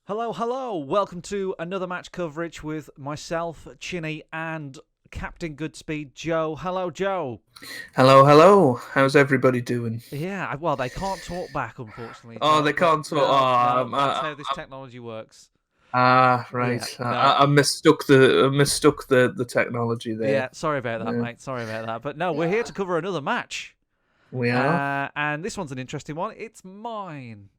Hello, hello. Welcome to another match coverage with myself, Chinny, and Captain Goodspeed, Joe. Hello, Joe. Hello, hello. How's everybody doing? Yeah, well, they can't talk back, unfortunately, Oh, Joe, they but can't talk. no, that's how this technology works. Right. Yeah, no. I mistook the technology there. Yeah, sorry about that, Yeah, mate. Sorry about that. But no, we're here to cover another match. we are. And this one's an interesting one. It's mine.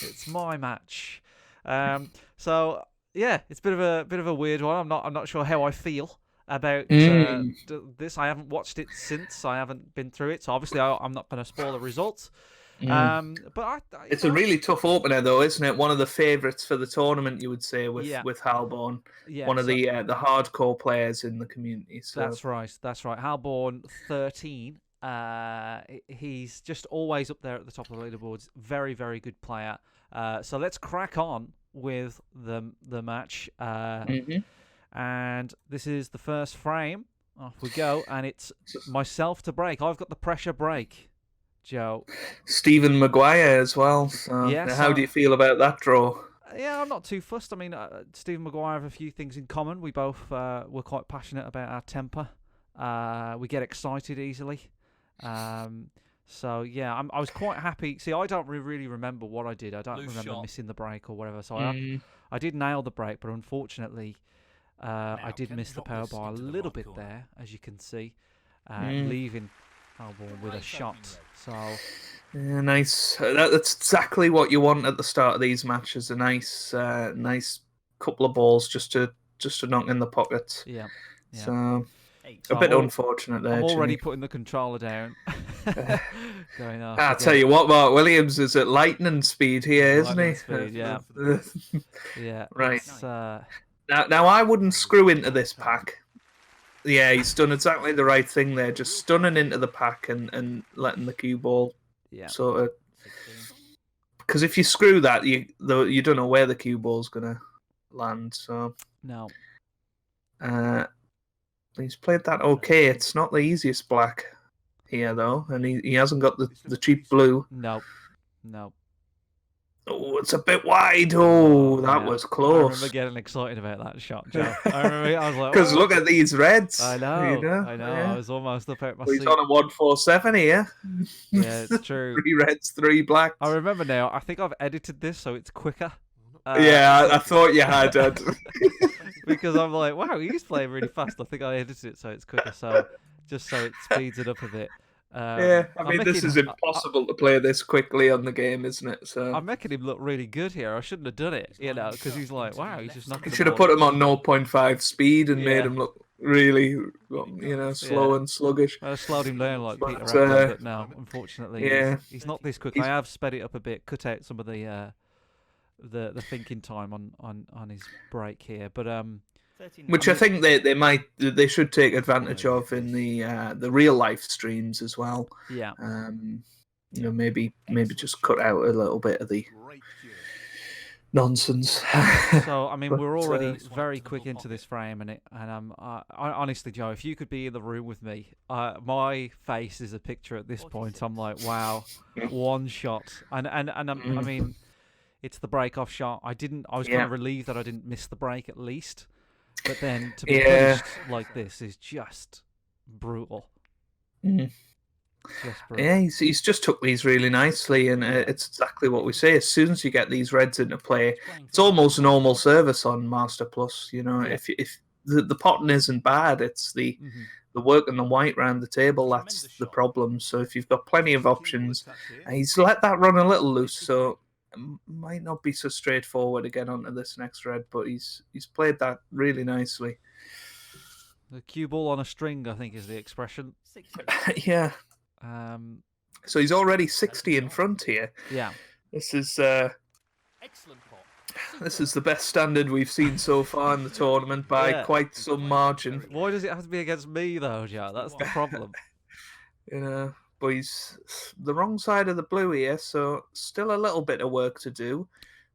It's my match. Um, so yeah, it's a bit of a weird one. I'm not sure how I feel about Mm, this. I haven't watched it since. I haven't been through it, so obviously I'm not going to spoil the results. mm. But I It's a really tough opener, though, isn't it? One of the favourites for the tournament, you would say, with yeah, with Halborn, yeah. one of So the hardcore players in the community. So that's right. That's right. Halborn 13. He's just always up there at the top of the leaderboards. Very, very good player. So let's crack on with the match. hmm And this is the first frame. Off we go, and it's myself to break. I've got the pressure break, Joe. Stephen Maguire as well. So Yes, how do you feel about that draw? yeah, I'm not too fussed. I mean, Stephen Maguire have a few things in common. We both were quite passionate about our temper. We get excited easily. Um, so yeah, I was quite happy. See, I don't really remember what I did. I don't remember missing the break or whatever. So Mm, I did nail the break, but unfortunately, I did miss the power by a little bit there, as you can see, mm. leaving Albon with a shot. So Yeah, nice. That's exactly what you want at the start of these matches. A nice couple of balls just to knock in the pocket. yeah, yeah. So a So bit unfortunate I'm there, already Chinny. putting the controller down, Uh, going, oh, I'll forget tell it. you what, Mark Williams is at lightning speed here, isn't Lightning he? speed, yeah, yeah. Right. It's Now I wouldn't screw into this pack. Yeah, he's done exactly the right thing there, just stunning into the pack and letting the cue ball yeah, sort of. Because if you screw that, you don't know where the cue ball's gonna land. So no, uh, he's played that okay. It's not the easiest black here though, and he hasn't got the cheap blue. no, no. Oh, it's a bit wide. Oh, Oh that yeah, was I remember close. getting excited about that shot, Joe. I remember I was like, Because oh, look at these reds, I you know, know. I know. I Yeah, was almost up out my well, he's seat. on a 147 here. Yeah, it's true. Three reds, three I blacks. remember now. I think I've edited this so it's quicker. Yeah, I So thought you had it. because I'm like, wow, he's playing really fast. I think I edited it so it's quicker, so just so it speeds it up a bit. Yeah, I I'm mean, this making is impossible to play this quickly on the game, isn't it? So I'm making him look really good here. I shouldn't have done it, because he's like, wow, he's just you knocking the should have ball. put him on 0.5 speed and made Yeah, him look really, yeah. slow and sluggish. I slowed him down like Peter But Redman, but no, unfortunately, yeah, he's not this quick. I he's have sped it up a bit, cut out some of the thinking time on his break here, but I which I mean, think they should take advantage of in the real life streams as well. yeah. Um, maybe just cut out a little bit of the nonsense. So I mean, but we're already very quick into this frame, I honestly, Joe, if you could be in the room with me, my face is a picture at this point. I'm like, wow, one shot, I mm, mean, it's the break off shot. I was kind yeah, of relieved that I didn't miss the break at least, but then to be yeah. punished like this is just brutal, Mm. just Yeah, brutal. he's just took these really nicely, and Yeah, it's exactly what we say. As soon as you get these reds into play, it's almost a normal service on Master Plus. yeah. If the potting isn't bad, it's Hmm. the work and the white round the table that's the problem. So if you've got plenty of options, he's let that run a little loose, so it might not be so straightforward to get onto this next red. But he's played that really nicely. The cue ball on a string, I think, is the expression. Yeah. Um, So he's already 60 in front here. yeah. This is this is the best standard we've seen so far in the tournament by Yeah. quite some margin. Why does it have to be against me though, Joe? That's the problem. But he's the wrong side of the blue here, so still a little bit of work to do.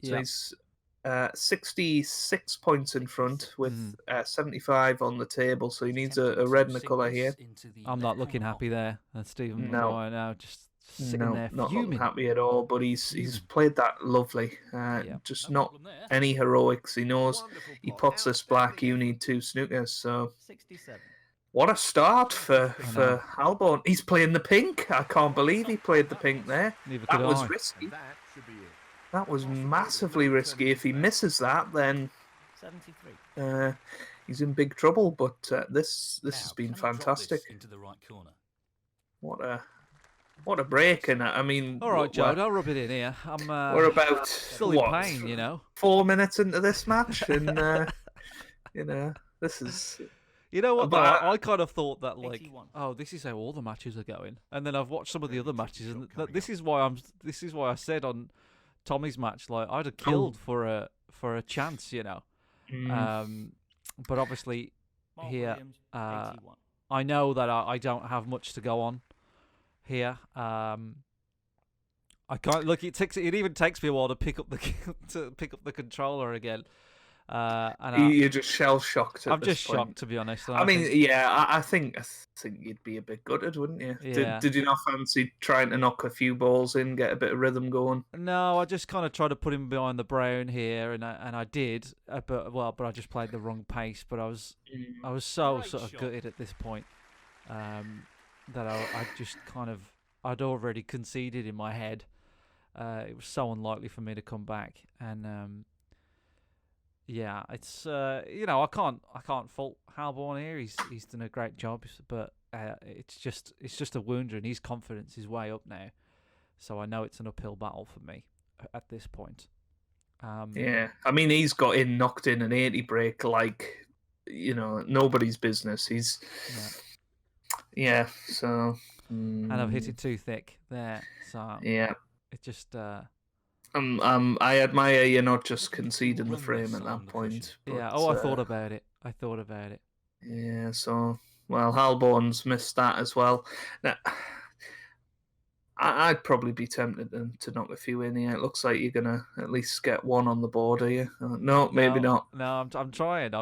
So Yeah. he's 66 points in front with Mm. 75 on the table, so he needs a red in the colour here. I'm not looking happy there. And Stephen No. Maguire now just sitting there not looking fuming. happy at all. But he's played that lovely. Just not any heroics. He knows he puts this black. You need 2 snookers. So 67. what a start for Halborn. He's playing the pink. I can't believe he played the pink there. Neither That could was I. risky. That should be it. That was massively risky. If he misses that, then 73. he's in big trouble. But this has been fantastic. Into the right corner. What a break! And I mean, All right, Joe, don't rub it in here. I'm we're about still in pain, you know. 4 minutes into this match, and this is. You know what? But I kind of thought that, like, 81. oh, this is how all the matches are going, and then I've watched some of the other matches, and this is why I said on Tommy's match, like, I'd have killed for a chance, you know. But obviously Mark here, Williams, 81. I know that I don't have much to go on here. I can't look. It even takes me a while to pick up the controller again. And You're just shell shocked. I'm just shocked, to be honest. I think you'd be a bit gutted, wouldn't you? Yeah. Did you not fancy trying to knock a few balls in, get a bit of rhythm going? No, I just kind of tried to put him behind the brown here, and I did, but I just played the wrong pace. But I was so sort of gutted at this point that I just kind of I'd already conceded in my head. It was so unlikely for me to come back, and yeah, it's I can't fault Halborn here. He's done a great job, but it's just a wonder, and his confidence is way up now. So I know it's an uphill battle for me at this point. Yeah, I mean, he's got knocked in an 80 break like nobody's business. He's so and I've hit it too thick there. So yeah, it just. I admire you not just conceding the frame at that point. But, yeah. Oh, I thought about it. Yeah. So Halborn's missed that as well. Now, I'd probably be tempted to knock a few in here. It looks like you're gonna at least get one on the board, are you? No, maybe not. No, I'm trying.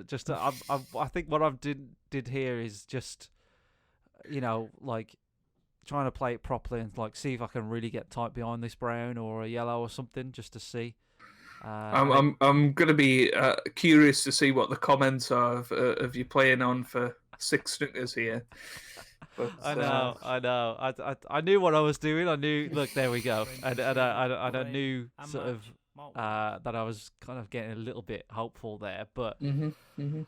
Just I think what I did here is just, like, trying to play it properly and like see if I can really get tight behind this brown or a yellow or something, just to see. I'm gonna be curious to see what the comments are of you playing on for 6 snookers here. But, I know. I knew what I was doing. I knew. Look, there we go. And I knew sort of that I was kind of getting a little bit hopeful there, but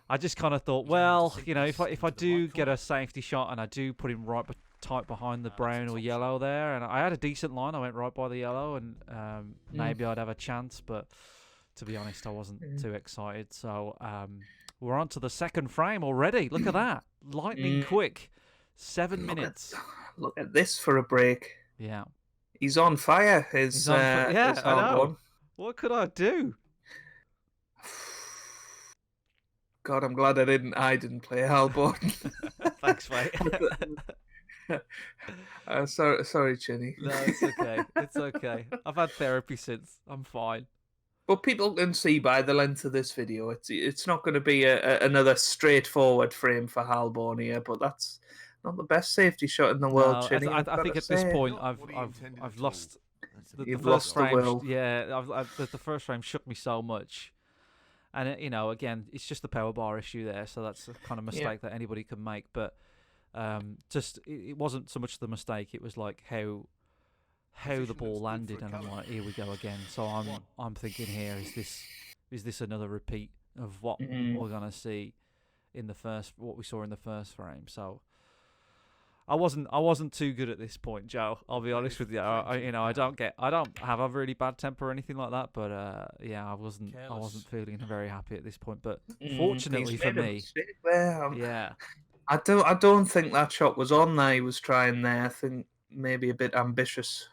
I just kind of thought, well, if I do get a safety shot and I do put him right tight behind the brown or yellow there, and I had a decent line. I went right by the yellow, and maybe I'd have a chance, but to be honest, I wasn't too excited. So we're on to the second frame already. Look at that, lightning quick. 7 minutes. Look at this for a break. Yeah, he's on fire. I know. What could I do? God, I'm glad I didn't play Halborn. Thanks, mate. Sorry, Chinny. No, it's okay. It's okay. I've had therapy since. I'm fine. But people can see by the length of this video, it's not going to be another straightforward frame for Halborn here. But that's not the best safety shot in the world, Chinny. I think at this point I've lost. You've lost the will. Yeah, the first frame shook me so much. And again, it's just the power bar issue there, so that's the kind of mistake that anybody can make. But it wasn't so much the mistake; it was like how the ball landed, and I'm like, here we go again. So I'm thinking here, is this another repeat of what we're gonna see in what we saw in the first frame? So I wasn't too good at this point, Joe. I'll be honest with you. I don't have a really bad temper or anything like that, but I wasn't feeling very happy at this point. But fortunately for me, I don't think that shot was on there. He was trying there. I think maybe a bit ambitious.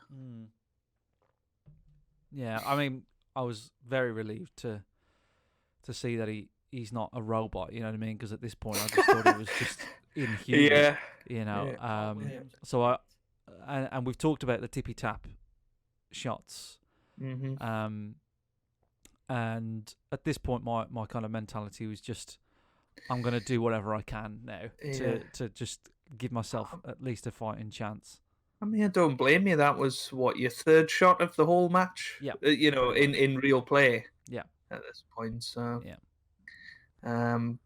Yeah, I mean, I was very relieved to see that he's not a robot. You know what I mean? Because at this point, I just thought it was just inhuman. So and we've talked about the tippy tap shots. And at this point, my kind of mentality was just, I'm going to do whatever I can now to just give myself at least a fighting chance. I mean, I don't blame you. That was what your third shot of the whole match. Yeah. In real play. Yeah. At this point, so Yeah.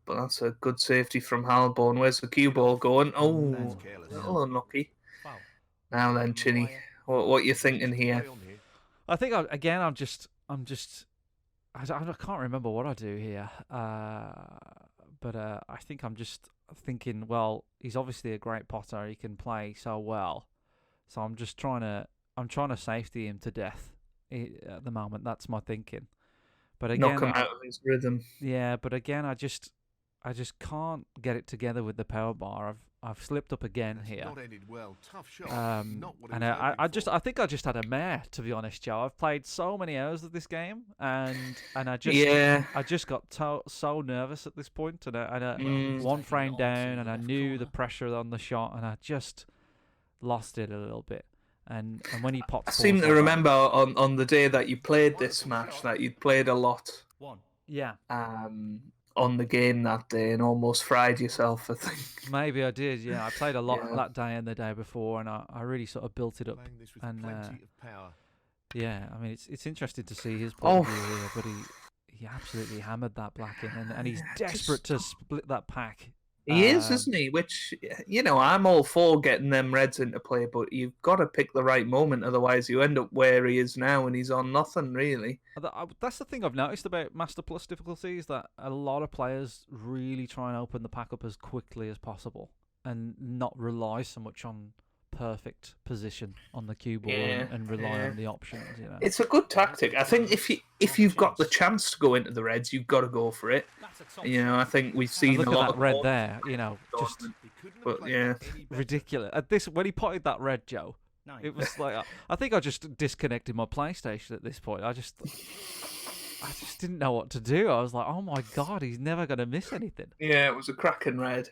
but that's a good safety from Halborn. Where's the cue ball going? Oh, That's a careless. little unlucky. Foul. Now then, Chinny, what you thinking here? I think I'm just I can't remember what I do here. But I think I'm just thinking, well, he's obviously a great potter. He can play so well. So I'm trying to safety him to death at the moment. That's my thinking. But again, Knock him out of his rhythm. Yeah, but again, I just can't get it together with the power bar. I've slipped up again here. And I think I just had a mare, to be honest, Joe. I've played so many hours of this game, and I just got so nervous at this point, and one frame down, and I knew the pressure on the shot, and I just lost it a little bit. And when he popped, I seem to remember on the day that you played this match that you'd played a lot. Yeah. On the game that day and almost fried yourself, I think. Maybe I did, yeah. I played a lot that day and the day before, and I really sort of built it up. And yeah, I mean, it's interesting to see his point of view here, but he absolutely hammered that black in, and he's desperate to split that pack. He is, isn't he? Which, I'm all for getting them reds into play, but you've got to pick the right moment, otherwise you end up where he is now, and he's on nothing, really. That's the thing I've noticed about Master Plus difficulties, that a lot of players really try and open the pack up as quickly as possible, and not rely so much on perfect position on the cue ball and rely on the options. It's a good tactic. I think if you've got the chance to go into the reds, you've got to go for it. I think we've seen a lot of red there. Just ridiculous. At this, when he potted that red, Joe, it was like I think I just disconnected my PlayStation at this point. I just didn't know what to do. I was like, oh my god, he's never going to miss anything. Yeah, it was a cracking red.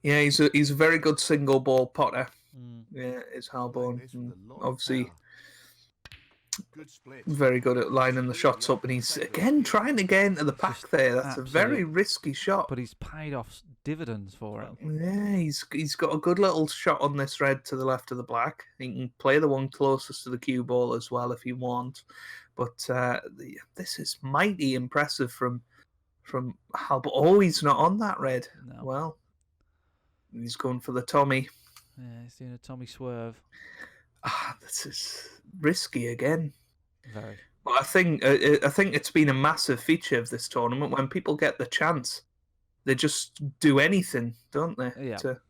Yeah, he's a very good single ball potter. Yeah, it's Halborn. Obviously, very good at lining the shots up, and he's again trying to get into the pack there. That's a very risky shot, but he's paid off dividends for it. Yeah, he's got a good little shot on this red to the left of the black. He can play the one closest to the cue ball as well if he wants. But this is mighty impressive from Halborn. Oh, he's not on that red. No. Well. He's going for the Tommy. Yeah, he's doing a Tommy swerve. This is risky again. Very. But I think it's been a massive feature of this tournament. When people get the chance, they just do anything, don't they? Yeah. To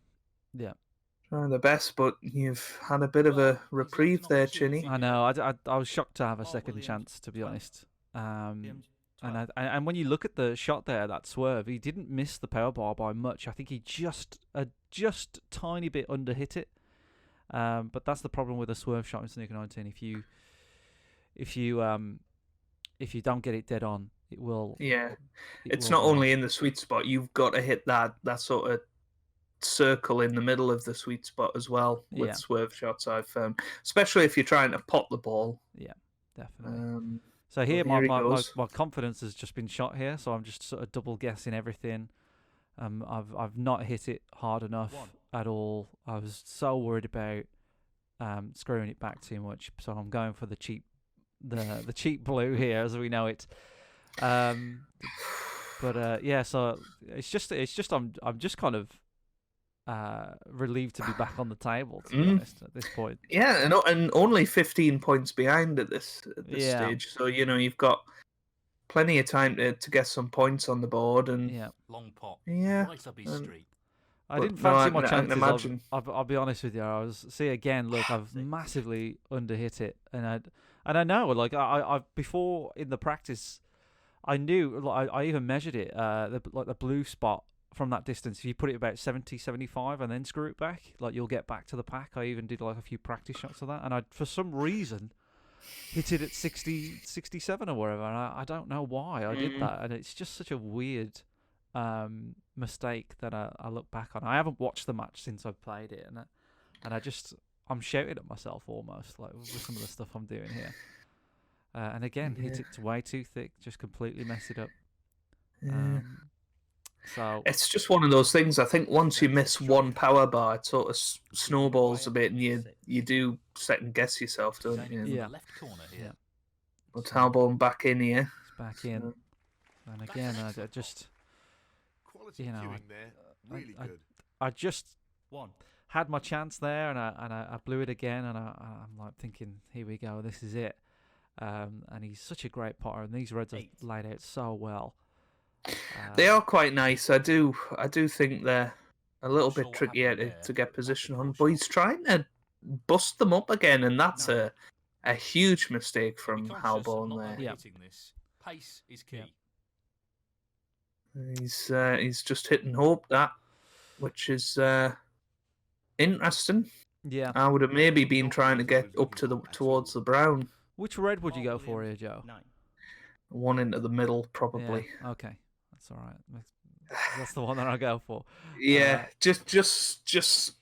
try their best. But you've had a bit of a reprieve there, Chinny. I know. I was shocked to have a second chance, to be honest. And when you look at the shot there, that swerve, he didn't miss the power bar by much. I think he just tiny bit under hit it. But that's the problem with a swerve shot in Snooker 19. If you don't get it dead on, it will. Yeah, it's not only in the sweet spot. You've got to hit that sort of circle in the middle of the sweet spot as well with swerve shots. I've found, especially if you're trying to pot the ball. Yeah, definitely. So here, my confidence has just been shot here. So I'm just sort of double guessing everything. I've not hit it hard enough at all. I was so worried about screwing it back too much. So I'm going for the cheap blue here, as we know it. Yeah. So it's just I'm just kind of relieved to be back on the table, to be honest, at this point. Yeah, and only 15 points behind at this stage. So you've got plenty of time to get some points on the board. And long pot. Yeah, right up his street. I didn't fancy my chances. I'll be honest with you. I've massively underhit it, and I know, like I before in the practice, I knew, like I even measured it, the blue spot. From that distance, if you put it about 70, 75 and then screw it back, like you'll get back to the pack. I even did like a few practice shots of that, and I, for some reason, hit it at 60, 67 or whatever, and I don't know why I did that, and it's just such a weird mistake that I look back on. I haven't watched the match since I've played it, and I'm shouting at myself almost, like with some of the stuff I'm doing here. And again, hit it way too thick, just completely messed it up. So it's just one of those things. I think once you miss one power bar, it sort of snowballs a bit, and you do second guess yourself, don't you? Yeah. Left corner here. Yeah. But Talbot back in here. It's back in, So, and again, I just, Quality you know, cueing there. Really good. I just One. had my chance there, and I blew it again, and I'm like thinking, here we go, this is it. And he's such a great potter, and these reds are laid out so well. they are quite nice. I do think they're a little bit trickier to get position on, but he's trying to bust them up again, and that's a huge mistake from Halborn there. Yeah. Pace is key. He's just hit and hope that, which is interesting. Yeah. I would have maybe been trying to get up towards the brown. Which red would you go for here, Joe? One into the middle, probably. Yeah. Okay, that's all right. That's the one that I'll go for. Yeah, just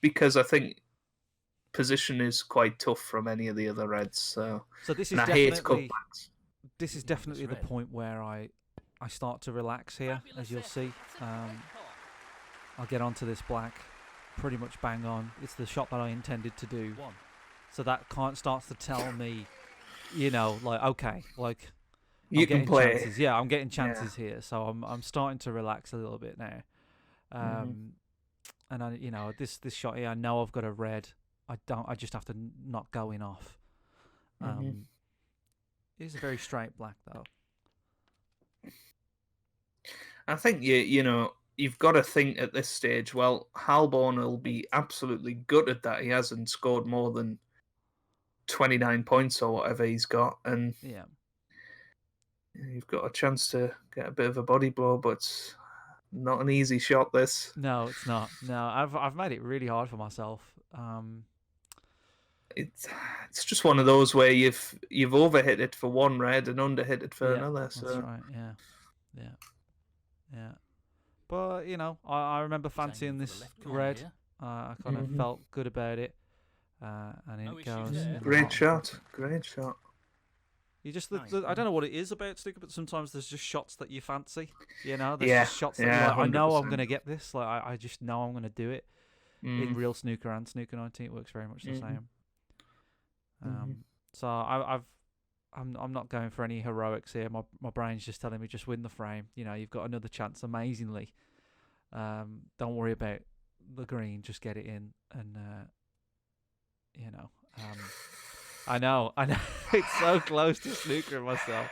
because I think position is quite tough from any of the other reds. So this is definitely the point where I start to relax here, as you'll see. I'll get onto this black pretty much bang on. It's the shot that I intended to do. So that starts to tell me, like, okay, like you can play. Chances. Yeah, I'm getting chances here. So I'm starting to relax a little bit now. And I, this shot here, I know I've got a red. I just have to not go in off. It's a very straight black though. I think you've got to think at this stage. Well, Halborn will be absolutely gutted that he hasn't scored more than 29 points or whatever he's got, and you've got a chance to get a bit of a body blow, but it's not an easy shot. This. No, it's not. No, I've made it really hard for myself. It's just one of those where you've overhit it for one red and underhit it for another. So. That's right. Yeah. But I remember fancying this red. I kind of felt good about it, and it goes. Great shot. You just I don't know what it is about snooker, but sometimes there's just shots that you fancy. There's just shots that you're like, I know I'm going to get this. Like I just know I'm going to do it. In real snooker and snooker 19, it works very much the same. So I'm not going for any heroics here. My brain's just telling me just win the frame. You've got another chance. Amazingly, don't worry about the green. Just get it in, and I know it's so close to snooker myself.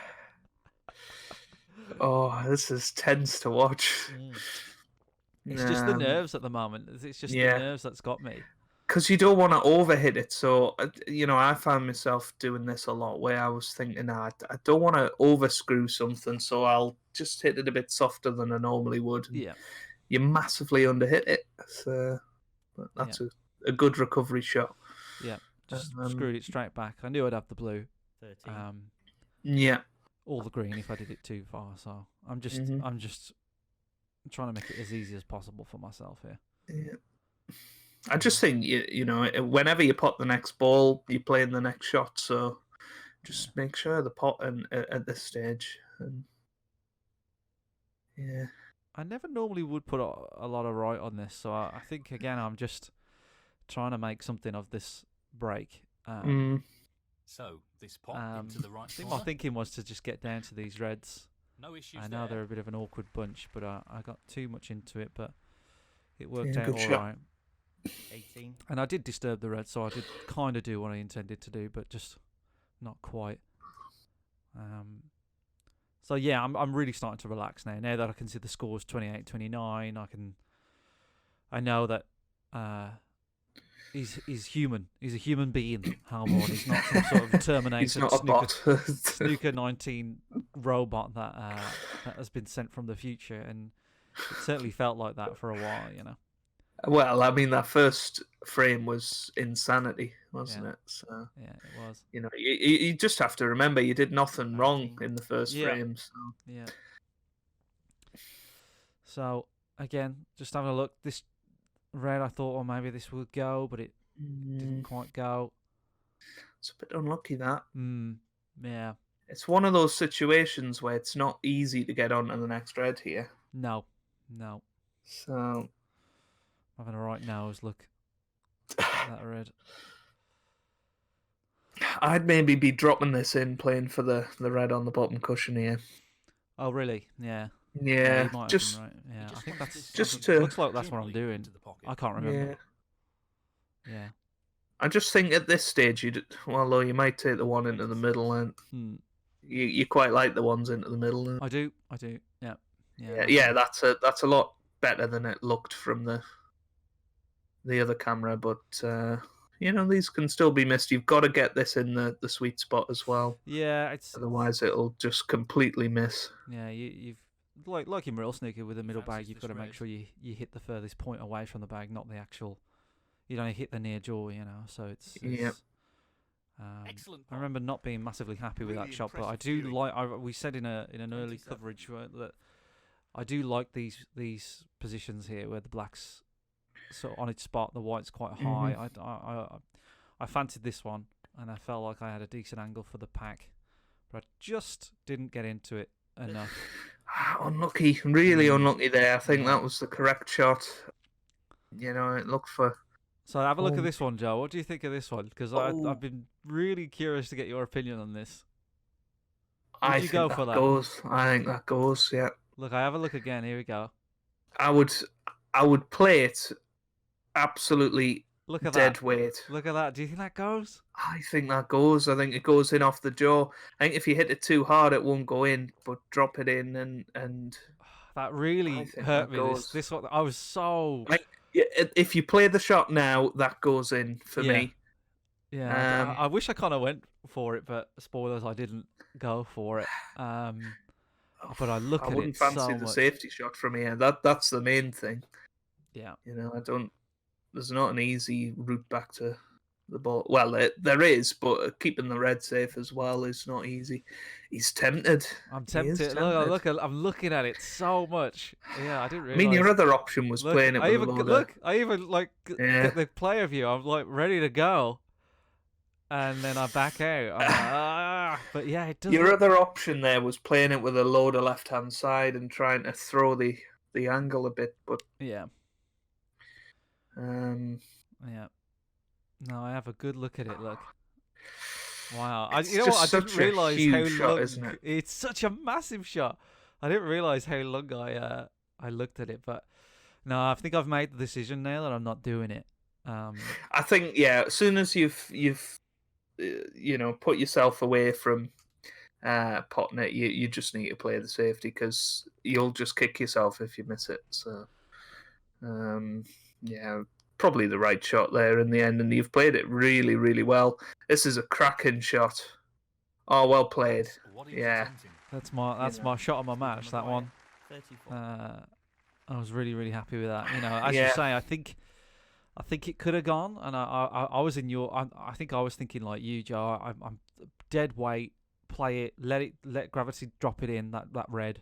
Oh, this is tense to watch. It's just the nerves at the moment. It's just the nerves that's got me. Because you don't want to overhit it. So, I found myself doing this a lot where I was thinking, I don't want to overscrew something, so I'll just hit it a bit softer than I normally would. Yeah. You massively underhit it. So that's a good recovery shot. Yeah. Just screwed it straight back. I knew I'd have the blue. 13. Or the green if I did it too far. So I'm just trying to make it as easy as possible for myself here. Yeah. I just think whenever you pot the next ball, you're playing the next shot. So just make sure the pot at this stage. And I never normally would put a lot of right on this, so I think again I'm just trying to make something of this break. So this pot into the right. I think my thinking was to just get down to these reds. No issues. I know they're a bit of an awkward bunch, but I got too much into it, but it worked out all right. 18. And I did disturb the red, so I did kind of do what I intended to do, but just not quite. So yeah, I'm really starting to relax now. Now that I can see the scores 28-29, I know that he's human. He's a human being, Halborn. He's not some sort of Terminator. He's not a bot. Snooker 19 robot that has been sent from the future, and it certainly felt like that for a while, Well, I mean, that first frame was insanity, wasn't it? So yeah, it was. You just have to remember you did nothing wrong in the first frame. So. Yeah. So again, just having a look. This red, I thought, maybe this would go, but it didn't quite go. It's a bit unlucky that. Yeah. It's one of those situations where it's not easy to get on to the next red here. No, No. So Having a right nose, look. That red. I'd maybe be dropping this in, playing for the red on the bottom cushion here. Oh, really? Yeah. Yeah, you might just have been right. Yeah, I think that's... just I think, to... looks like that's what I'm doing. I can't remember. Yeah. I just think at this stage, although you might take the one into the middle, and you quite like the ones into the middle. I do. Yeah. Yeah, that's a lot better than it looked from the other camera. But these can still be missed. You've got to get this in the sweet spot as well. Yeah, otherwise it'll just completely miss. Yeah, you've like in real snooker with the middle bag, you've got to make sure you hit the furthest point away from the bag, not the actual. You don't hit the near jaw, so it's Excellent. I remember not being massively happy with that shot, but I do we said in an early coverage that I do like these positions here where the black's sort of on its spot, the white's quite high. I fancied this one, and I felt like I had a decent angle for the pack, but I just didn't get into it enough. Unlucky, really unlucky there. I think that was the correct shot. It looked for... So have a look at this one, Joe. What do you think of this one? Because I've been really curious to get your opinion on this. I think that goes. I think that goes, yeah. Look, I have a look again. Here we go. I would play it absolutely dead weight. Look at that. Do you think that goes? I think that goes. I think it goes in off the jaw. I think if you hit it too hard, it won't go in, but drop it in and that really hurt me. This one, I was so... If you play the shot now, that goes in for me. Yeah, I wish I kind of went for it, but spoilers, I didn't go for it. But I look at it so much. I wouldn't fancy the safety shot from here. That's the main thing. Yeah. I don't... There's not an easy route back to the ball. Well, there is, but keeping the red safe as well is not easy. He's tempted. I'm tempted. Look, I'm looking at it so much. Yeah, I didn't realize. I mean, your other option was playing it with a loader. I even get the player view. I'm like ready to go, and then I back out. But yeah, it does. Your other option there was playing it with a loader left-hand side and trying to throw the angle a bit, but yeah. Yeah. No, I have a good look at it. Look. Wow. I didn't realise how long. Isn't it? It's such a massive shot. I didn't realise how long I looked at it, but no, I think I've made the decision now that I'm not doing it. I think as soon as you've put yourself away from potting it, you just need to play the safety because you'll just kick yourself if you miss it. So probably the right shot there in the end, and you've played it really, really well. This is a cracking shot. Oh, well played. Yeah, that's my shot of my match. That one. I was really, really happy with that. As you say, I think it could have gone, and I was in your. I think I was thinking like you, Joe. I'm dead weight. Play it. Let gravity drop it in that red.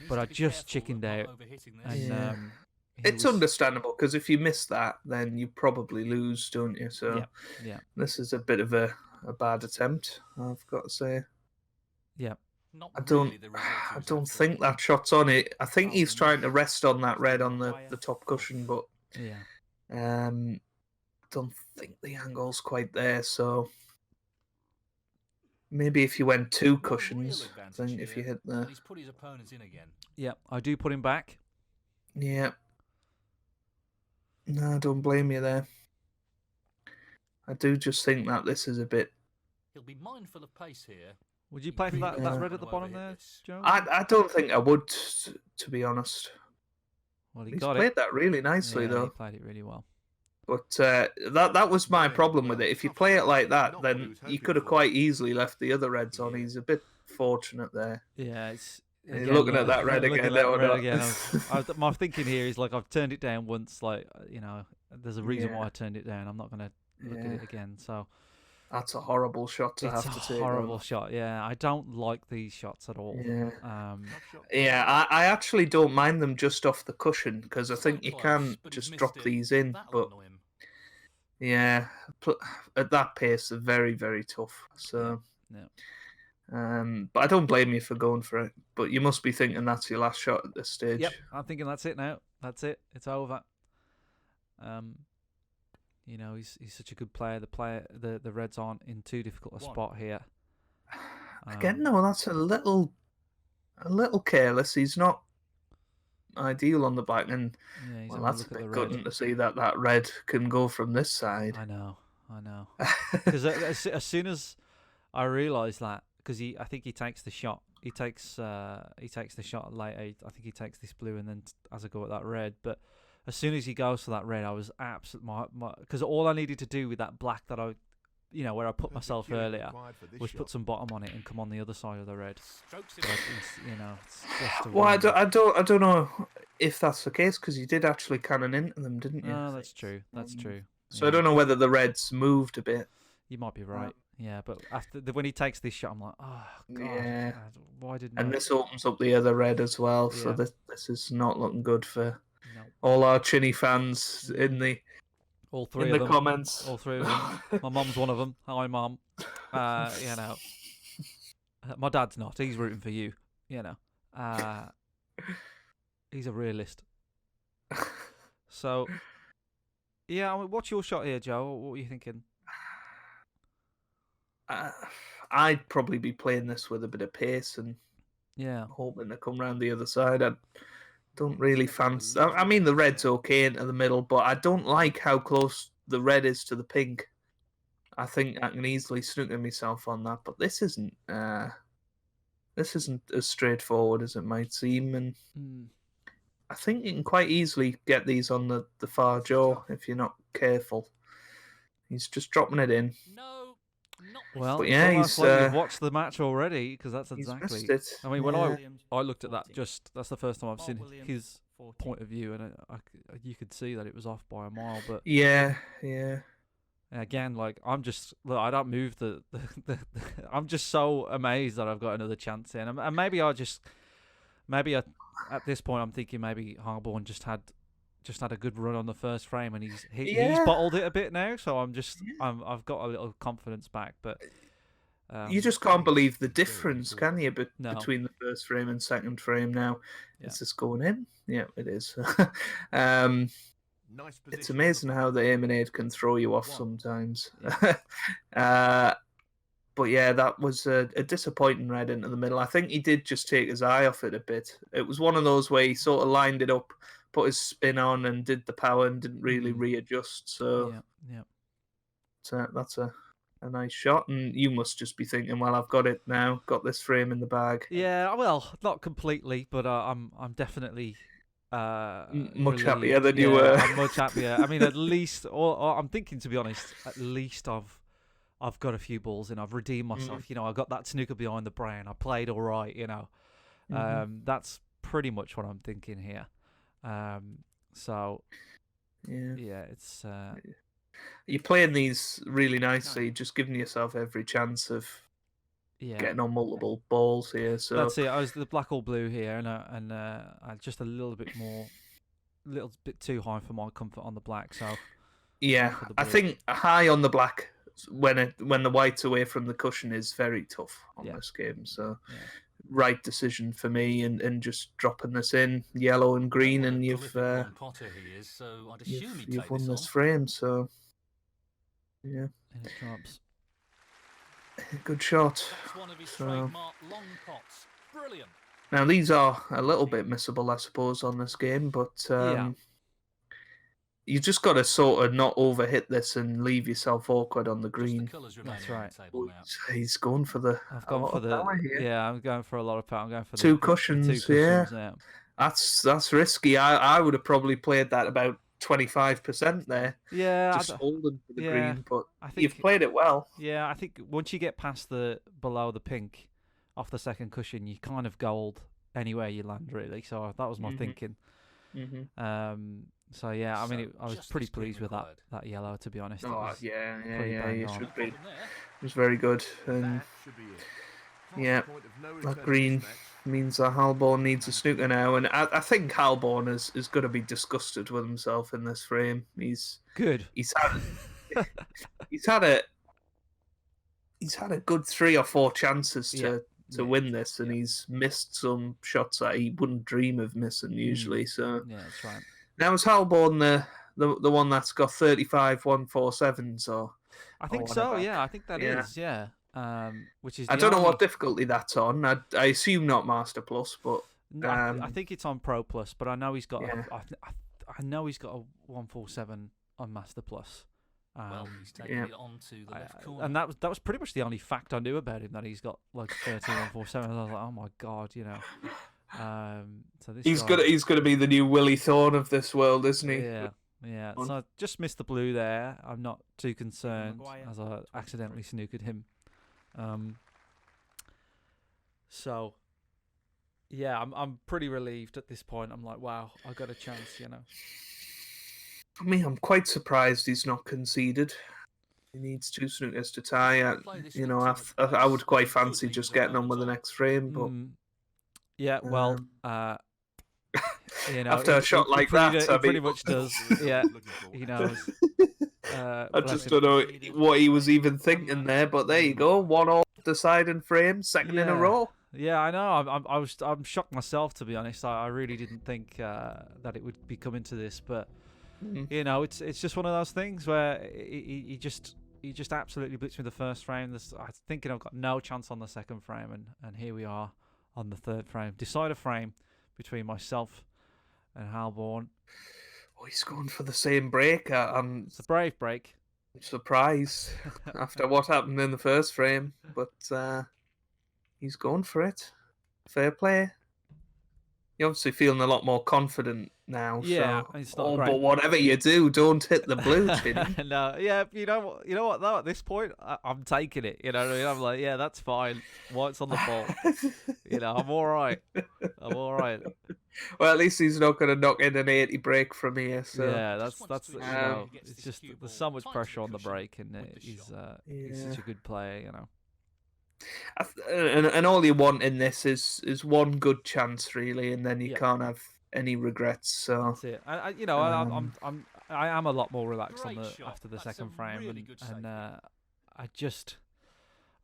But I just chickened out. And, it's understandable because if you miss that, then you probably lose, don't you? So yeah. This is a bit of a bad attempt, I've got to say. Yeah. I don't think that shot's on it. I think he's trying to rest on that red on the top cushion, but don't think the angle's quite there. So maybe if you went 2 cushions, I think if you hit the... He's put his opponents in again. Yeah, I do put him back. Yeah. No, I don't blame you there. I do just think that this is a bit... He'll be mindful of pace here. Would you play for that red at the bottom there, Joe? I don't think I would, to be honest. Well, He's played that really nicely, though. He played it really well. But that was my problem with it. If you play it like that, then you could have quite easily left the other reds on. He's a bit fortunate there. Yeah, it's... Again, you're looking at that red again. My thinking here is like I've turned it down once. Like there's a reason why I turned it down. I'm not going to look at it again. So that's a horrible shot to have to take. It's a horrible shot. Yeah, I don't like these shots at all. Yeah. I actually don't mind them just off the cushion because I think you can just drop these in. But at that pace, they're very, very tough. So. Yeah. But I don't blame you for going for it. But you must be thinking that's your last shot at this stage. Yep, I'm thinking that's it now. That's it. It's over. You know, he's such a good player. The Reds aren't in too difficult a spot here. Again, no, that's a little careless. He's not ideal on the black, and yeah, that's a bit gutting to see that red can go from this side. I know. Because as soon as I realised that, because I think he takes the shot. He takes the shot late. I think he takes this blue and then has a go at that red. But as soon as he goes for that red, I was absolutely because all I needed to do with that black that I, where I put myself earlier, was put some bottom on it and come on the other side of the red. But it's just a well, I don't know if that's the case because you did actually cannon into them, didn't you? No, that's true. That's true. So I don't know whether the reds moved a bit. You might be right. Yeah, but after when he takes this shot, I'm like, oh god, yeah. Why didn't? And this opens up the other red as well, so this is not looking good for all our Chinny fans in the all three in of the them. comments. All three of them. My mum's one of them. Hi, mum. My dad's not. He's rooting for you. He's a realist. So, yeah. What's your shot here, Joe? What were you thinking? I'd probably be playing this with a bit of pace and hoping to come round the other side. I don't really fancy. I mean, the red's okay into the middle, but I don't like how close the red is to the pink. I think I can easily snooker myself on that, but this isn't as straightforward as it might seem, and I think you can quite easily get these on the far jaw if you're not careful. He's just dropping it in. Well, but yeah, he's like you've watched the match already because that's exactly. It. I mean, when I looked at that, that's the first time I've seen his point of view, and you could see that it was off by a mile. But yeah. Again, like I don't move the I'm just so amazed that I've got another chance in, and maybe at this point I'm thinking maybe Harborn just had a good run on the first frame, and he's bottled it a bit now. So I've got a little confidence back, but you just can't believe the difference, can you? Between the first frame and second frame now, is this going in? Yeah, it is. It's amazing how the aim and aid can throw you off sometimes. But yeah, that was a disappointing red into the middle. I think he did just take his eye off it a bit. It was one of those where he sort of lined it up, put his spin on, and did the power and didn't really readjust. So that's a nice shot. And you must just be thinking, well, I've got it now, got this frame in the bag. Yeah, well, not completely, but I'm definitely much happier than you were. I'm much happier. I mean, at least, or I'm thinking, to be honest, at least I've got a few balls in. I've redeemed myself. I got that snooker behind the brain. I played all right. That's pretty much what I'm thinking here. So it's you're playing these really nicely, just giving yourself every chance of getting on multiple balls here. So that's it. I was the black or blue here, and I just a little bit too high for my comfort on the black. So I think high on the black when the white's away from the cushion is very tough on this game. So right decision for me, and just dropping this in yellow and green, and you've won this frame. So and it drops. Good shot. So, now these are a little bit missable, I suppose, on this game, but you just got to sort of not overhit this and leave yourself awkward on the green. That's right. He's going for the. I'm going for a lot of power. I'm going for two cushions. Yeah. That's risky. I would have probably played that about 25% there. Yeah, just holding for the green, but you've played it well. Yeah, I think once you get past below the pink, off the second cushion, you kind of gold anywhere you land, really. So that was my thinking. So yeah, I mean, I was pretty pleased with that yellow, to be honest. Oh yeah, you should be. It was very good, and that green means that Halborn needs a snooker now, and I think Halborn is going to be disgusted with himself in this frame. He's good. He's had he's had a good 3 or 4 chances to Yeah. win this, and he's missed some shots that he wouldn't dream of missing usually. So Yeah, that's right. now is Halborn the one that's got 35 147s or? I think or so. whatever? Yeah, I think that is. Yeah. Which is I the don't know only... what difficulty that's on. I assume not Master Plus, but No, I think it's on Pro Plus, but I know he's got. Yeah. I know he's got a 147 on Master Plus. Well, he's taking it on to the left corner. And that was pretty much the only fact I knew about him, that he's got like 13 147. I was like, oh my god, you know. So this he's gonna be the new Willie Thorne of this world, isn't he? Yeah. So I just missed the blue there. I'm not too concerned as I accidentally snookered him. So yeah, I'm pretty relieved at this point. I'm like, wow, I got a chance, you know. I mean, I'm quite surprised he's not conceded. He needs 2 snookers to tie. I would quite fancy just getting on with the next frame, but yeah, well, you know, after a shot like that, he pretty much does. Yeah, he knows. I just don't know what he was even thinking there, but there you go, 1-all deciding frame, second in a row. Yeah, I know. I'm shocked myself, to be honest. I really didn't think that it would be coming to this, but you know, it's just one of those things where he just absolutely blitzed me the first frame. I was thinking I've got no chance on the second frame, and here we are on the third frame. Decide a frame between myself and Halborn. Oh, he's going for the same break. It's a brave break. Surprise after what happened in the first frame, but he's going for it. Fair play. You're obviously feeling a lot more confident now. Yeah, so. it's not great. But whatever you do, don't hit the blue, Chinny. No, yeah, you know what though. At this point, I'm taking it. You know what I mean? I'm like, yeah, that's fine. White's on the ball. You know, I'm all right. Well, at least he's not going to knock in an 80 break from here. So. Yeah, that's you know, it's just there's so much pressure on the break, and he's such a good player, you know. And all you want in this is one good chance, really, and then you can't have any regrets. So that's it. You know, I am a lot more relaxed after the second frame, and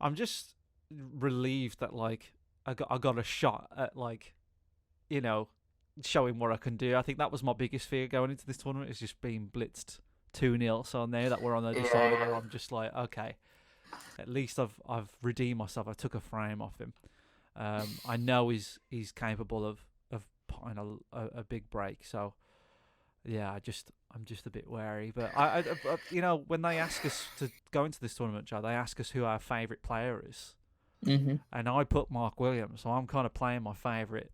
I'm just relieved that like I got a shot at, like, you know, showing what I can do. I think that was my biggest fear going into this tournament, is just being blitzed 2-0. So now that we're on the other side of it, I'm just like, okay. At least I've redeemed myself. I took a frame off him. I know he's capable of putting a big break. So yeah, I'm just a bit wary. But I you know, when they ask us to go into this tournament, Joe, they ask us who our favourite player is, and I put Mark Williams. So I'm kind of playing my favourite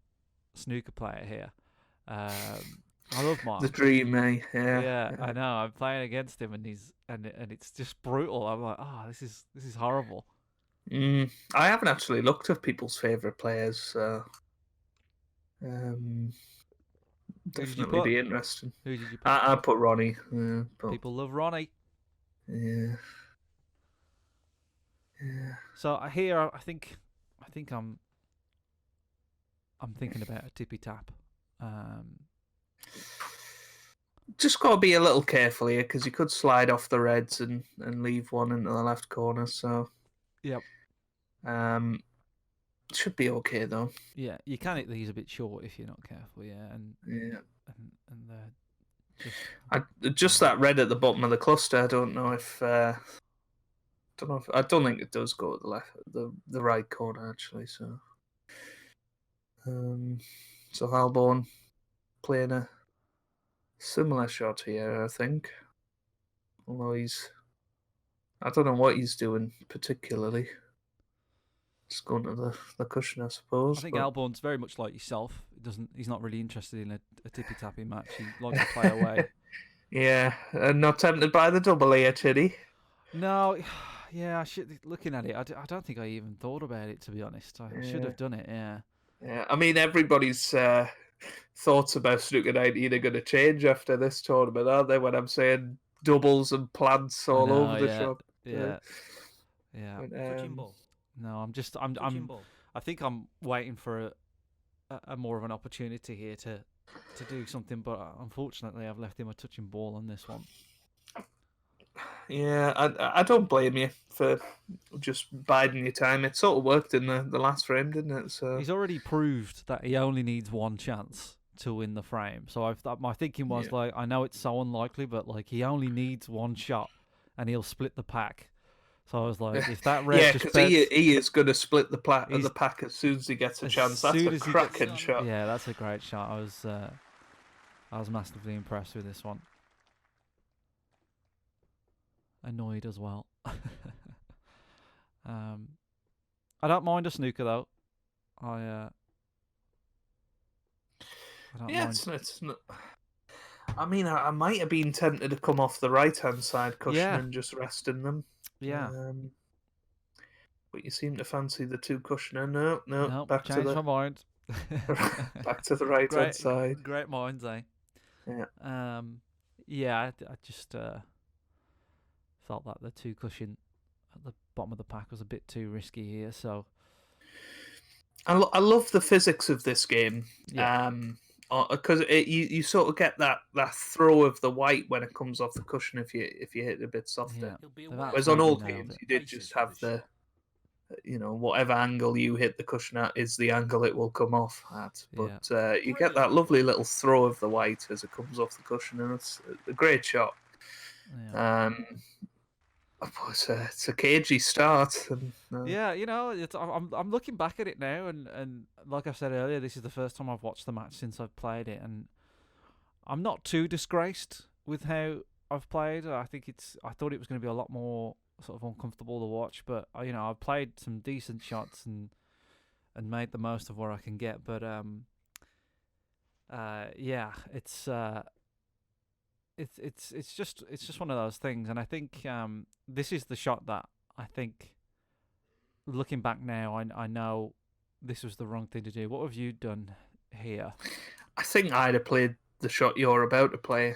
snooker player here. I love Mark. The dream, eh? Yeah, I know. I'm playing against him, and it's just brutal. I'm like, this is horrible. I haven't actually looked at people's favourite players, so definitely be interesting. Who did you put? I put Ronnie. People love Ronnie. Yeah. So here, I think I'm thinking about a tippy tap. Just got to be a little careful here, because you could slide off the reds and leave one into the left corner. So, yep. Should be okay though. Yeah, you can hit these a bit short if you're not careful. Yeah, and just that red at the bottom of the cluster. I don't know if I don't think it does go at the left, the right corner actually. So, so Halborn playing a similar shot here, I think. Although I don't know what he's doing particularly. Just going to the cushion, I suppose. I think Halborn's very much like yourself. He's not really interested in a tippy tappy match. He likes to play away. Yeah, and not tempted by the double here, Chitty. No, yeah. Looking at it, I don't think I even thought about it, to be honest. I should have done it. Yeah. Yeah, I mean, everybody's thoughts about Snooker 19 are going to change after this tournament, aren't they? When I'm saying doubles and plants all over the shop. Yeah. But, no, I think I'm waiting for a more of an opportunity here to do something, but unfortunately I've left him a touching ball on this one. Yeah, I don't blame you for just biding your time. It sort of worked in the last frame, didn't it? So He's already proved that he only needs one chance to win the frame. So my thinking was Yeah. like, I know it's so unlikely, but like he only needs one shot, and he'll split the pack. So I was like, if that red yeah, just because bets, he is going to split the he's- pack as soon as he gets a as chance. That's soon a as he gets, cracking shot. yeah, that's a great shot. I was massively impressed with this one. Annoyed as well. I don't mind a snooker though. I don't Yeah, mind. it's not. I mean, I might have been tempted to come off the right-hand side cushion Yeah. and just rest in them. Yeah. But you seem to fancy the two cushioner. No, No, back to changed the my mind. back to the right-hand side. Great minds, eh? Yeah. Yeah. I just felt that the two cushion at the bottom of the pack was a bit too risky here. So I love the physics of this game. yeah. Because you sort of get that throw of the white when it comes off the cushion if you hit it a bit softer. Yeah. Whereas on old Absolutely nailed games it. you did just have the whatever angle you hit the cushion at is the angle it will come off at. But you get that lovely little throw of the white as it comes off the cushion, and it's a great shot. Yeah. It's a cagey start. And, Yeah, I'm looking back at it now, and like I said earlier, this is the first time I've watched the match since I've played it, and I'm not too disgraced with how I've played. I thought it was going to be a lot more sort of uncomfortable to watch, but I've played some decent shots and made the most of where I can get. But yeah, it's just one of those things, and I think this is the shot that I think, looking back now, I know this was the wrong thing to do. What have you done here? I think I'd have played the shot you're about to play.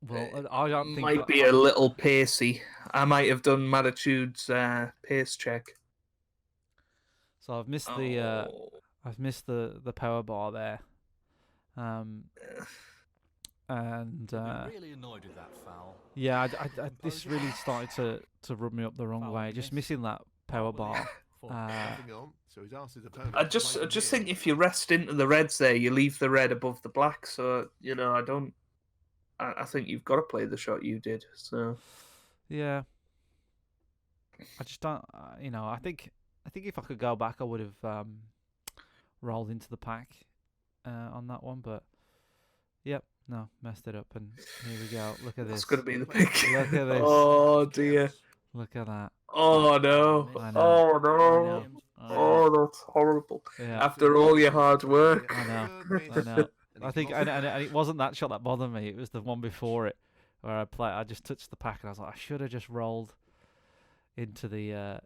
Well, I don't think might be a little pacey. I might have done Matitude's pace check. So I've missed the power bar there. And really annoyed with that foul. yeah, this really started to rub me up the wrong way. Just missing that power bar. I just think if you rest into the reds there, you leave the red above the black. So I think you've got to play the shot you did. So yeah, I just don't. I think if I could go back, I would have rolled into the pack on that one. But yep, no, messed it up, and here we go. Look at this. That's going to be the pick. Look at this. Oh dear. Look at that. Oh no. I know. Oh no. I know. Oh, that's horrible. Yeah. After all your hard work. I know. I think, and it wasn't that shot that bothered me. It was the one before it, where I just touched the pack, and I was like, I should have just rolled into the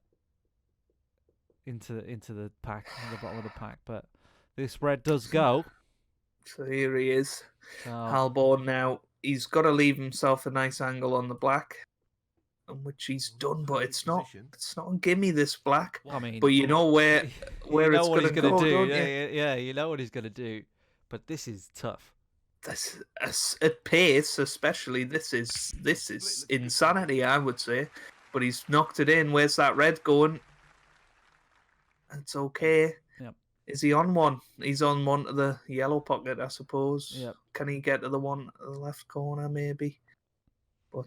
into the pack, in the bottom of the pack. But this red does go. So here he is. So, Halborn now. He's got to leave himself a nice angle on the black, which he's done, but it's not a gimme, this black. I mean, but you know where it's what he's going to go, do. don't Yeah, you know what he's gonna do. But this is tough. This at pace, especially. This is insanity, I would say. But he's knocked it in. Where's that red going? It's okay. Yep. Is he on one? He's on one to the yellow pocket, I suppose. Yep. Can he get to the one to the left corner, maybe? But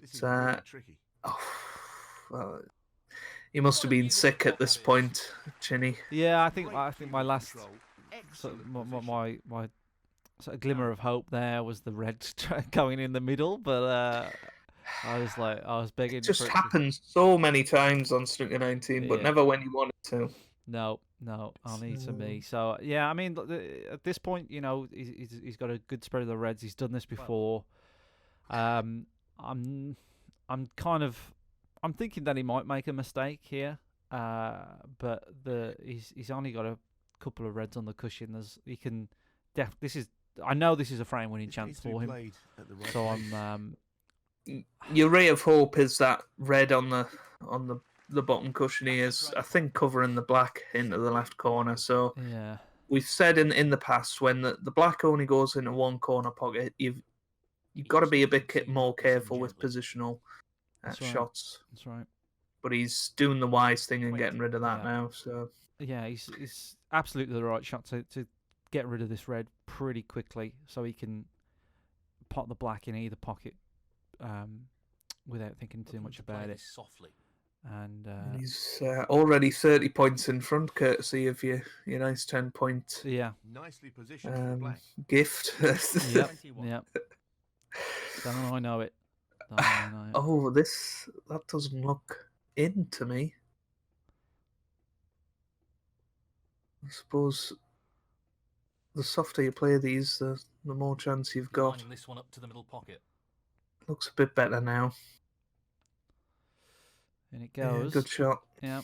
tricky. oh, well, he must have been sick at this point, Chinny. Yeah, I think my last my sort of glimmer of hope there was the red going in the middle, but I was begging. It just happens so many times on Snooker 19, but never when you want it to. No, only to me. So yeah, I mean, at this point, he's got a good spread of the reds. He's done this before. I'm thinking that he might make a mistake here, but he's only got a couple of reds on the cushion. I know this is a frame winning chance for him. So I'm. Your ray of hope is that red on the bottom cushion is, I think, covering the black into the left corner. So yeah, we've said in the past, when the black only goes into one corner pocket, you've got to be a bit more careful with positional That's right. shots. That's right. But he's doing the wise thing and getting rid of that now. So yeah, he's absolutely the right shot to get rid of this red pretty quickly, so he can pot the black in either pocket without thinking too much about it. Softly. And he's already 30 points in front, courtesy of your nice 10-point Nicely positioned for the black. gift. Yep. Don't I know it. Oh, that doesn't look in to me. I suppose the softer you play these, the more chance you've got. Lining this one up to the middle pocket. Looks a bit better now. And it goes. Yeah, good shot. Yeah.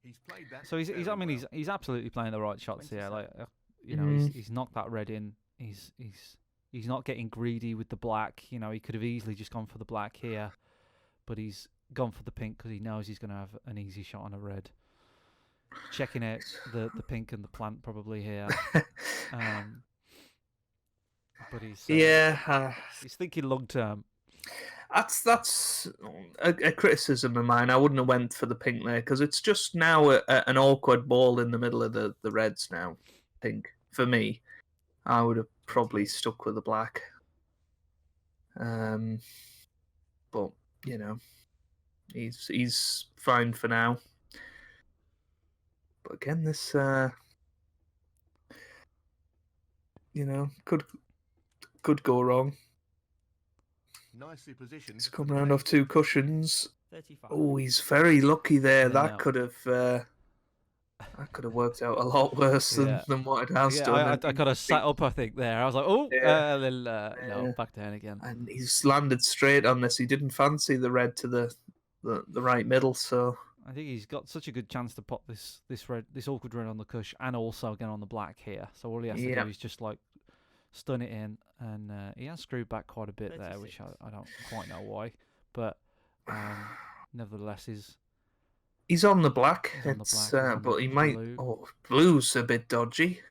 He's played that. So he's absolutely playing the right shots here. Like he's knocked that red in. He's not getting greedy with the black. You know, he could have easily just gone for the black here, but he's gone for the pink because he knows he's going to have an easy shot on a red. Checking out the pink and the plant probably here. But he's he's thinking long term. That's a criticism of mine. I wouldn't have went for the pink there because it's just now an awkward ball in the middle of the reds now. Pink for me, I would have probably stuck with the black. But he's fine for now. But again, this could go wrong. Nicely positioned. He's come round off 2 cushions. 35. Oh, he's very lucky there. Yeah. That could have worked out a lot worse than what it has done. I got a sat up, I think, there. I was like, no, back down again. And he's landed straight on this. He didn't fancy the red to the right middle, so I think he's got such a good chance to pop this awkward red on the cush and also again on the black here. So all he has to do is just like stun it in, and he has screwed back quite a bit there, which I don't quite know why, but nevertheless he's on the black. But he might. Blue. Oh, blue's a bit dodgy.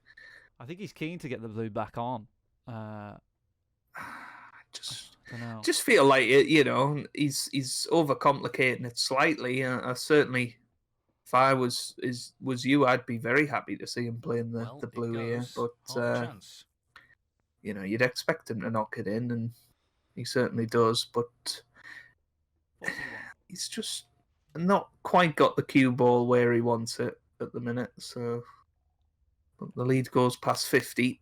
I think he's keen to get the blue back on. Just feel like it. He's overcomplicating it slightly. I certainly, if I was you, I'd be very happy to see him playing the blue here. But you'd expect him to knock it in, and he certainly does. But he's just not quite got the cue ball where he wants it at the minute. So the lead goes past 50.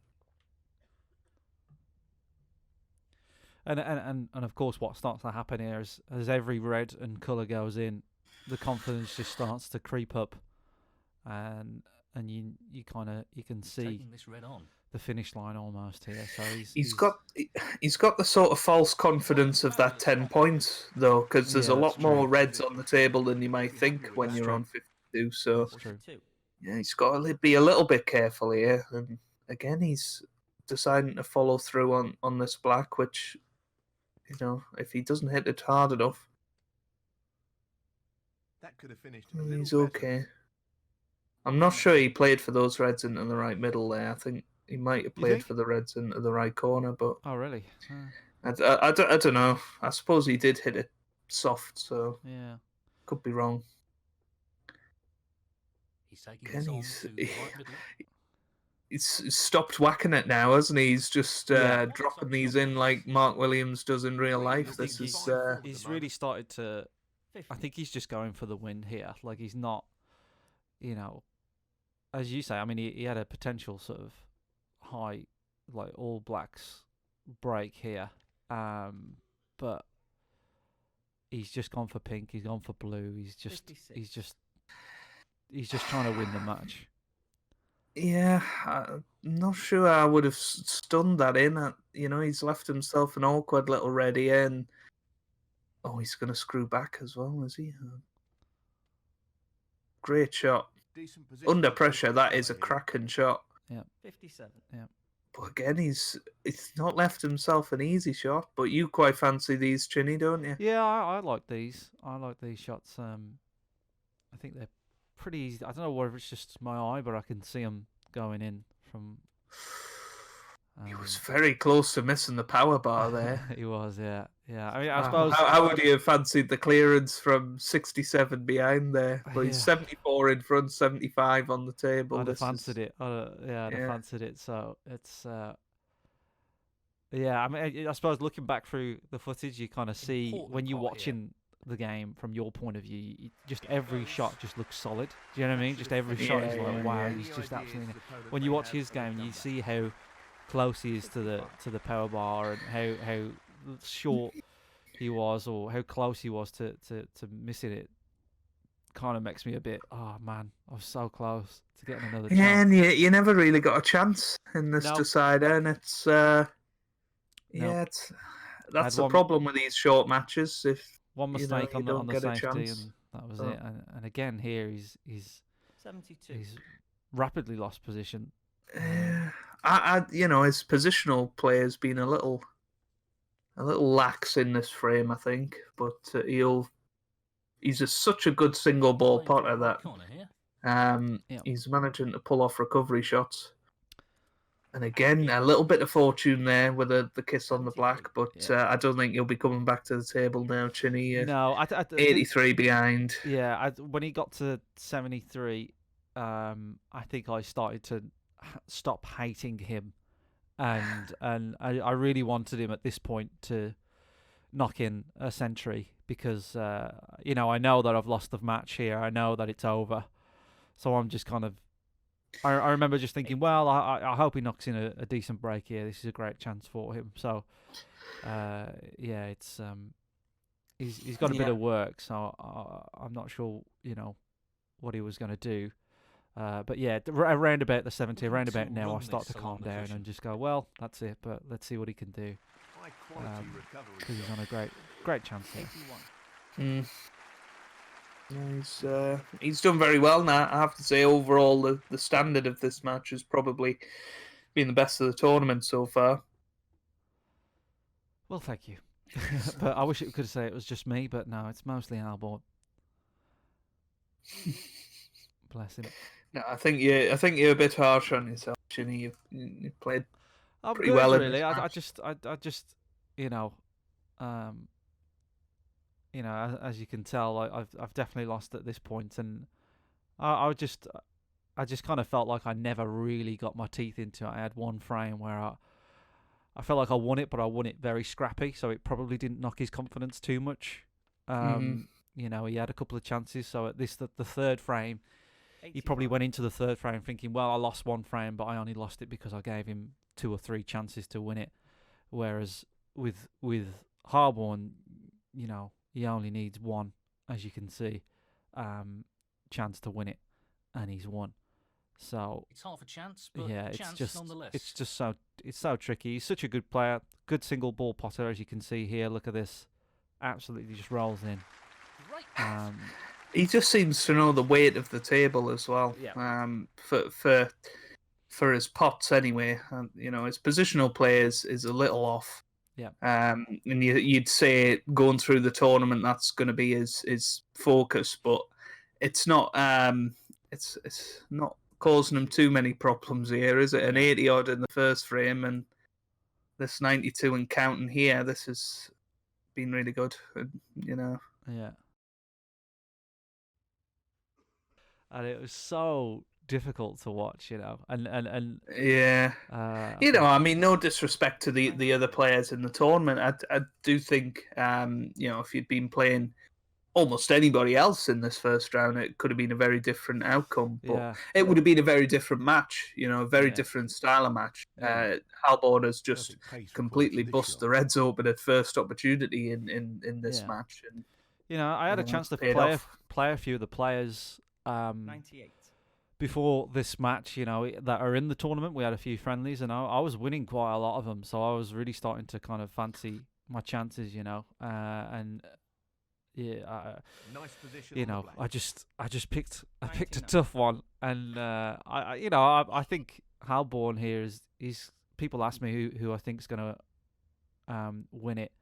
And of course, what starts to happen here is as every red and colour goes in, the confidence just starts to creep up, and you can see this red on. The finish line almost here. So he's got the sort of false confidence of that 10 points though, because there's a lot more reds on the table than you might think when you're on 52. So he's got to be a little bit careful here. And again, he's deciding to follow through on this black, which if he doesn't hit it hard enough, that could have finished. He's okay. I'm not sure he played for those reds into the right middle there. I think he might have played for the reds into the right corner, but oh really? I don't know. I suppose he did hit it soft, so could be wrong. He's taking he's stopped whacking it now, hasn't he? He's just dropping these in like Mark Williams does in real life. He's really started to. I think he's just going for the win here. Like he's not, as you say. I mean, he had a potential sort of high, like all blacks break here, but he's just gone for pink. He's gone for blue. He's just trying to win the match. Yeah, I'm not sure I would have stunned that in. He's left himself an awkward little red here, and he's going to screw back as well, is he? Great shot. Under pressure, that is a cracking shot. Yeah. 57. Yeah. But again, he's not left himself an easy shot. But you quite fancy these, Chinny, don't you? Yeah, I like these. I like these shots. I think they're pretty easy. I don't know whether it's just my eye, but I can see them going in from He was very close to missing the power bar there. He was, yeah. I mean, I How, suppose. how would you have fancied the clearance from 67 behind there? But he's Yeah. 74 in front, 75 on the table. I'd have fancied it. I'd have yeah. fancied it. So it's. Yeah, I mean, I suppose looking back through the footage, you kind of see when you're watching the game from your point of view, just every shot just looks solid. Do you know what I mean? Just every shot is like, wow, he's just absolutely. When you watch his game, you see how close he is to the power bar and how short he was or how close he was to missing it. Kind of makes me a bit, oh man, I was so close to getting another chance. Yeah, and you never really got a chance in this decider, and it's that's the problem with these short matches. If one mistake you on the safety, chance. and that was it. And again here he's 72. He's rapidly lost position. His positional play has been a little lax in this frame, I think. But he's such a good single ball potter that he's managing to pull off recovery shots. And again, a little bit of fortune there with the kiss on the black, but I don't think he'll be coming back to the table now, Chinny. No, 83 behind. Yeah, when he got to 73, I think I started to stop hating him, and I really wanted him at this point to knock in a century because I know that I've lost the match here. I know that it's over, so I'm just kind of. I remember just thinking, well, I hope he knocks in a decent break here. This is a great chance for him. So, it's he's got a bit of work. So I'm not sure, what he was going to do. But yeah, around about the 70, around about now, I start to calm down and just go, well, that's it. But let's see what he can do. Because he's on a great chance here. He's done very well now. I have to say, overall, the standard of this match has probably been the best of the tournament so far. Well, thank you. But I wish it could say it was just me, but no, it's mostly Albert. Bless him. No, I think you're a bit harsh on yourself, Chinny. You played pretty well. Really, I just, as you can tell, I've definitely lost at this point, and I just kind of felt like I never really got my teeth into it. I had one frame where I felt like I won it, but I won it very scrappy, so it probably didn't knock his confidence too much. He had a couple of chances, so at this the third frame, he probably went into the third frame thinking, well, I lost one frame, but I only lost it because I gave him 2 or 3 chances to win it. Whereas with Harborne, he only needs one, as you can see, chance to win it, and he's won. So it's half a chance, but chance nonetheless. It's so tricky. He's such a good player, good single ball potter, as you can see here. Look at this, absolutely just rolls in. He just seems to know the weight of the table as well. Yeah. For his pots anyway, his positional play is a little off. Yeah. And you'd say going through the tournament that's going to be his focus, but it's not. It's not causing him too many problems here, is it? An 80 odd in the first frame, and this 92 and counting here. This has been really good. Yeah. And it was so difficult to watch, and yeah, I mean, no disrespect to the other players in the tournament. I do think, if you'd been playing almost anybody else in this first round, it could have been a very different outcome. But it would have been a very different match, a very different style of match. Halborn has just completely bust the Reds open at first opportunity in this match. And, I had a chance to play a few of the players. 98. Before this match, that are in the tournament, we had a few friendlies, and I was winning quite a lot of them, so I was really starting to kind of fancy my chances, and nice position. I just picked a tough one, and I think Halborn here is people ask me who I think is going to win it,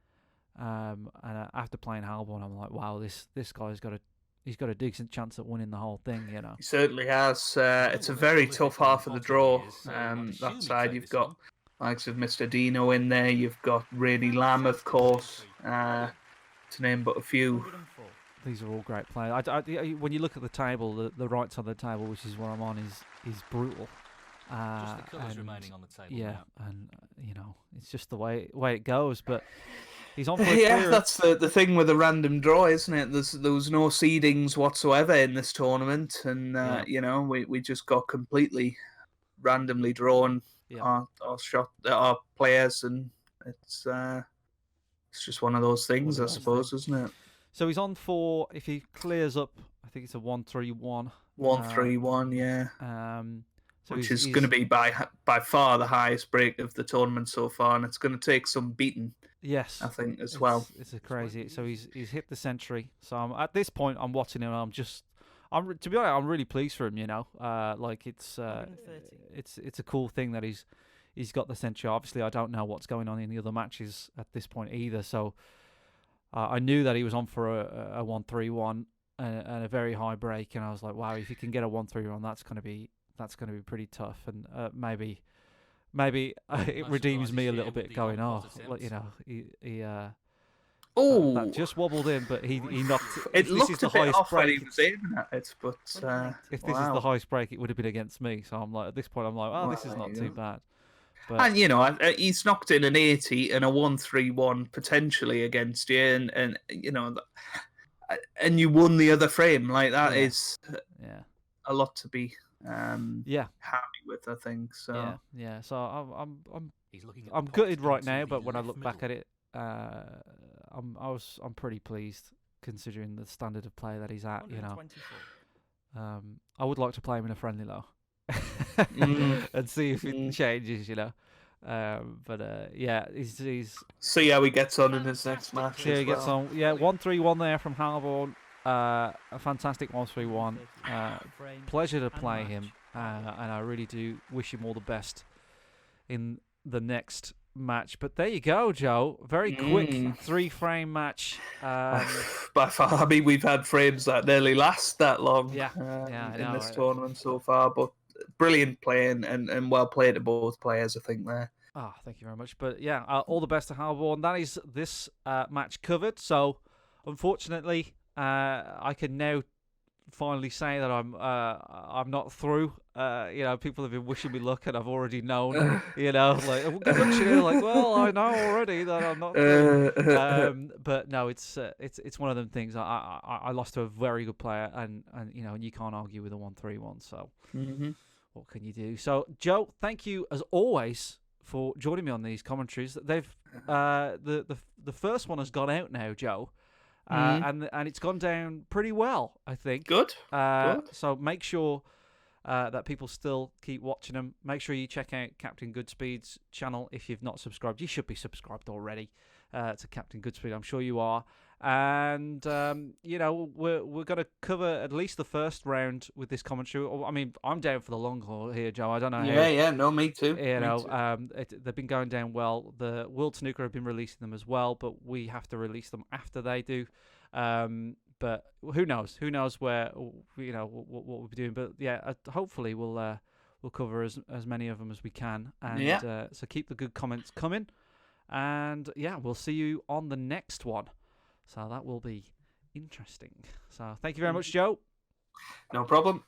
and after playing Halborn, I'm like, wow, this guy's got a decent chance at winning the whole thing, He certainly has. It's a very tough half of the draw. That side you've got likes of Mr. Dino in there. You've got Rainey Lamb, of course, to name but a few. These are all great players. When you look at the table, the right side of the table, which is where I'm on, is brutal. Just the colours remaining on the table. Yeah, now. and it's just the way it goes. But he's on for a Yeah, clear. that's the thing with a random draw, isn't it? There was no seedings whatsoever in this tournament, and we just got completely randomly drawn our players, and it's just one of those things, I suppose, isn't it? So he's on for, if he clears up, I think it's a 1-3-1. 1-3-1, yeah. Which is going to be by far the highest break of the tournament so far, and it's going to take some beating. Yes, I think as well. It's a crazy. So he's hit the century. So at this point, I'm watching him. And to be honest, I'm really pleased for him. It's a cool thing that he's got the century. Obviously, I don't know what's going on in the other matches at this point either. So I knew that he was on for a 1-3-1 and a very high break, and I was like, wow, if he can get a 1-3-1, that's going to be pretty tough, and maybe it redeems me a little bit, going, that just wobbled in, but he knocked. It looked a bit off when he was aiming at it, but if this is the highest break, it would have been against me. So I'm like, at this point, I'm like, oh, this is not too bad. But, and he's knocked in an 80 and a 1-3-1 potentially against you, and and you won the other frame. Like that is a lot to be happy with, I think. So yeah. So I'm He's gutted right now, but when I look back at it, I'm pretty pleased considering the standard of play that he's at. I would like to play him in a friendly though. And see if it changes, he's see how he gets on in his next match. he gets on. 1-3-1 there from Halborn. A fantastic 1-3-1. Pleasure to play him, and I really do wish him all the best in the next match. But there you go, Joe. Very quick 3-frame match. By far, I mean, we've had frames that nearly last that long in this tournament so far, but brilliant playing and well played to both players, I think, there. Thank you very much. But yeah, all the best to Halborn. That is this match covered. So, unfortunately, I can now finally say that I'm not through. People have been wishing me luck, and I've already known. Good luck to you. Like, well, I know already that I'm not through. But no, it's one of them things. I lost to a very good player, and you can't argue with a 1-3-1. So what can you do? So Joe, thank you as always for joining me on these commentaries. They've the first one has gone out now, Joe. And it's gone down pretty well, I think. Good. So make sure that people still keep watching them. Make sure you check out Captain Goodspeed's channel if you've not subscribed. You should be subscribed already to Captain Goodspeed. I'm sure you are. And we're going to cover at least the first round with this commentary. I mean, I'm down for the long haul here, Joe. I don't know. No, me too. They've been going down well. The World Snooker have been releasing them as well, but we have to release them after they do. But who knows? Who knows where what we'll be doing? But yeah, hopefully we'll cover as many of them as we can. And so keep the good comments coming. And yeah, we'll see you on the next one. So that will be interesting. So thank you very much, Joe. No problem.